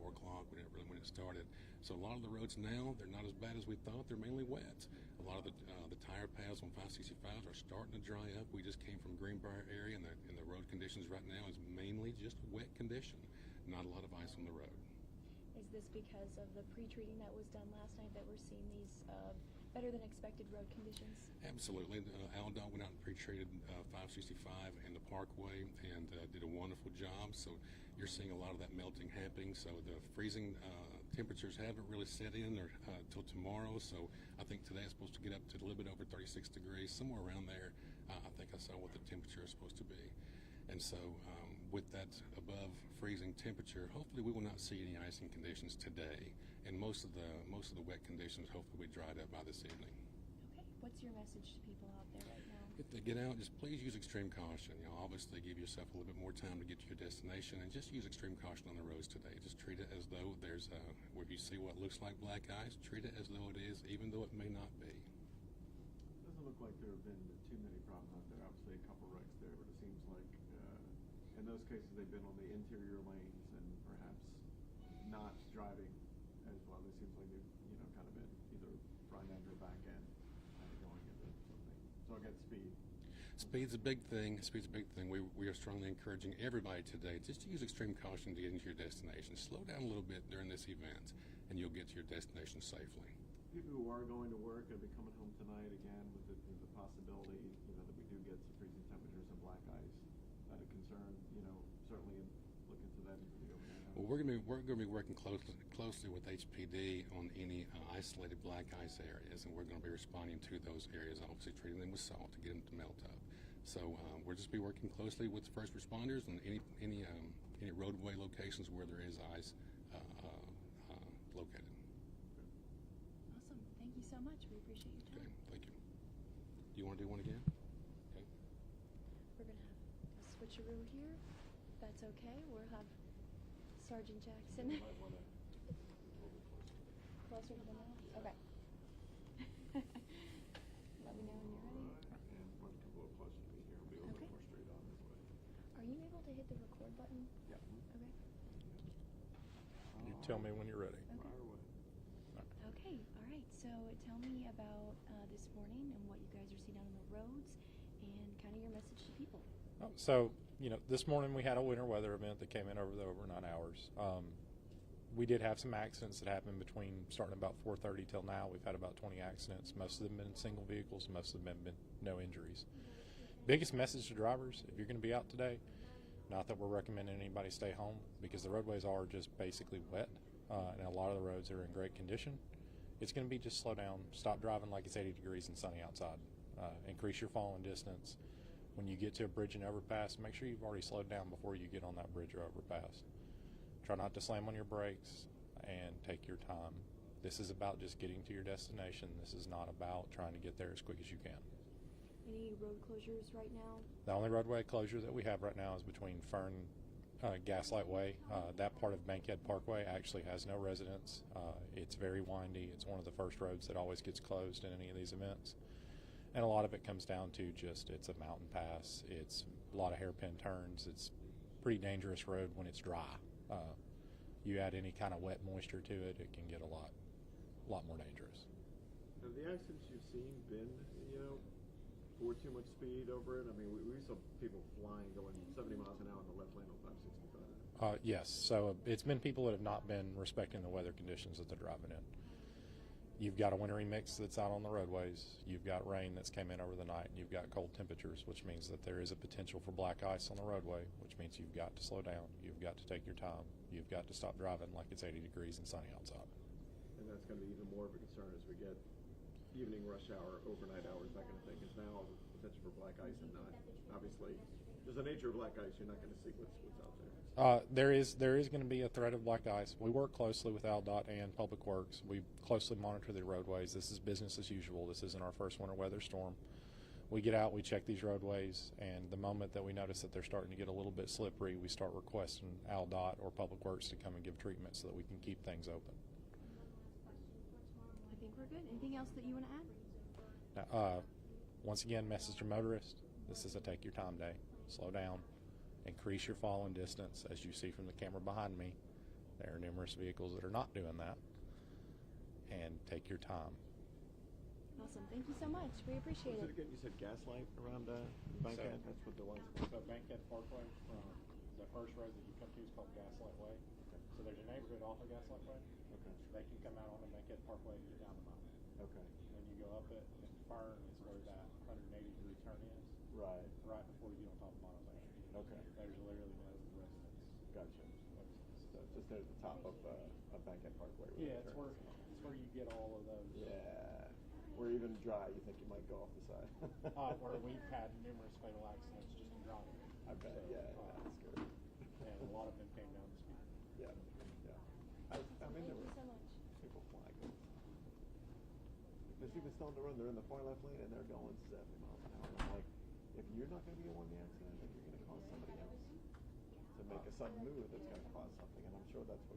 4 o'clock when it started. So a lot of the roads now, they're not as bad as we thought. They're mainly wet. A lot of the tire paths on 565s are starting to dry up. We just came from Greenbrier area, and the road conditions right now is mainly just wet condition. Not a lot of ice on the road. Is this because of the pre-treating that was done last night that we're seeing these better than expected road conditions? Absolutely. Aldot went out and pre-treated 565 and the Parkway and did a wonderful job. So you're seeing a lot of that melting happening. So the freezing temperatures haven't really set in until tomorrow. So I think today it's supposed to get up to a little bit over 36 degrees, somewhere around there. I think I saw what the temperature is supposed to be. And so with that above freezing temperature, hopefully we will not see any icing conditions today. And most of the wet conditions hopefully will be dried up by this evening. Okay. What's your message to people out there right now? If they get out, just please use extreme caution. Obviously give yourself a little bit more time to get to your destination, and just use extreme caution on the roads today. Just treat it as though there's where you see what looks like black ice, treat it as though it is, even though it may not be. It doesn't look like there have been too many problems out there. Obviously a couple wrecks there, but it seems like in those cases they've been on the interior lanes and perhaps not driving as well. It seems like they've kind of been either front end or back end going into something. So again, speed. Speed's a big thing. Speed's a big thing. We are strongly encouraging everybody today just to use extreme caution to get into your destination. Slow down a little bit during this event, and you'll get to your destination safely. People who are going to work and be coming home tonight again with the possibility, that we do get some freezing temperatures and black ice. That a concern, certainly look into that into the overnight. Well, we're going to be working closely with HPD on any isolated black ice areas, and we're going to be responding to those areas, obviously treating them with salt to get them to melt up. So we'll just be working closely with first responders on any roadway locations where there is ice located. Awesome. Thank you so much. We appreciate your time. Okay, thank you. Do you want to do one again? Okay. We're going to have a switcheroo here. That's okay. We'll have Sergeant Jackson. You might want to Closer to the mouth? Okay. Let me know when you're ready. And once you come a little closer to me here, we'll be a little bit more straight on this way. Are you able to hit the record button? Yeah. Okay. You tell me when you're ready. Okay. Fire away. Okay, all right. So tell me about this morning and what you guys are seeing out on the roads and kind of your message to people. So, this morning we had a winter weather event that came in over the overnight hours. We did have some accidents that happened between starting about 4:30 till now. We've had about 20 accidents. Most of them been single vehicles. Most of them have been no injuries. Biggest message to drivers, if you're going to be out today, not that we're recommending anybody stay home, because the roadways are just basically wet, and a lot of the roads are in great condition. It's going to be just slow down, stop driving like it's 80 degrees and sunny outside. Increase your following distance. When you get to a bridge and overpass, make sure you've already slowed down before you get on that bridge or overpass. Try not to slam on your brakes and take your time. This is about just getting to your destination. This is not about trying to get there as quick as you can. Any road closures right now? The only roadway closure that we have right now is between Fern Gaslight Way. That part of Bankhead Parkway actually has no residents. It's very windy. It's one of the first roads that always gets closed in any of these events. And a lot of it comes down to just it's a mountain pass. It's a lot of hairpin turns. It's a pretty dangerous road when it's dry. You add any kind of wet moisture to it, it can get a lot more dangerous. Have the accidents you've seen been, for too much speed over it? I mean, we saw people flying, going 70 miles an hour on the left lane on 565. Yes, so it's been people that have not been respecting the weather conditions that they're driving in. You've got a wintry mix that's out on the roadways. You've got rain that's came in over the night. And you've got cold temperatures, which means that there is a potential for black ice on the roadway, which means you've got to slow down. You've got to take your time. You've got to stop driving like it's 80 degrees and sunny outside. And that's going to be even more of a concern as we get evening rush hour, overnight hours, that kind of thing, because now the potential for black ice and not, obviously, there's the nature of black ice, you're not going to see what's out there. There is going to be a threat of black ice. We work closely with AlDOT and Public Works. We closely monitor the roadways. This is business as usual. This isn't our first winter weather storm. We get out, we check these roadways, and the moment that we notice that they're starting to get a little bit slippery, we start requesting AlDOT or Public Works to come and give treatment so that we can keep things open. I think we're good. Anything else that you want to add? Now, once again, message to motorists, this is a take your time day. Slow down, increase your following distance, as you see from the camera behind me. There are numerous vehicles that are not doing that. And take your time. Awesome. Thank you so much. We appreciate Was it. it again? You said Gaslight around Bankhead? That's what the ones. So Bankhead Parkway, from the first road that you come to is called Gaslight Way. Okay. So there's a neighborhood off of Gaslight Way. Okay. They can come out on the Bankhead Parkway and get down the mountain. Okay. Then you go up it, and Fern is where that 180-degree turn is, Right. right before you get on top of Mono Lane. Okay. There's literally no residence. Gotcha. So just there at the top of Bankhead Parkway. Yeah, the it's turn where is. you get all of those. Yeah. Where even dry, you think you might go off the side. Where we've had numerous fatal accidents just in driving. I bet. So, Yeah. That's good. And a lot of them came down the speed. Yeah. Yeah. I mean, Thank there you were so much. people flagging. There's even still in the run. They're in the far left lane and they're going 70 miles an hour. I'm like, if you're not going to be the one in the accident, then you're going to cause somebody else to make a sudden move that's going to cause something. And I'm sure that's what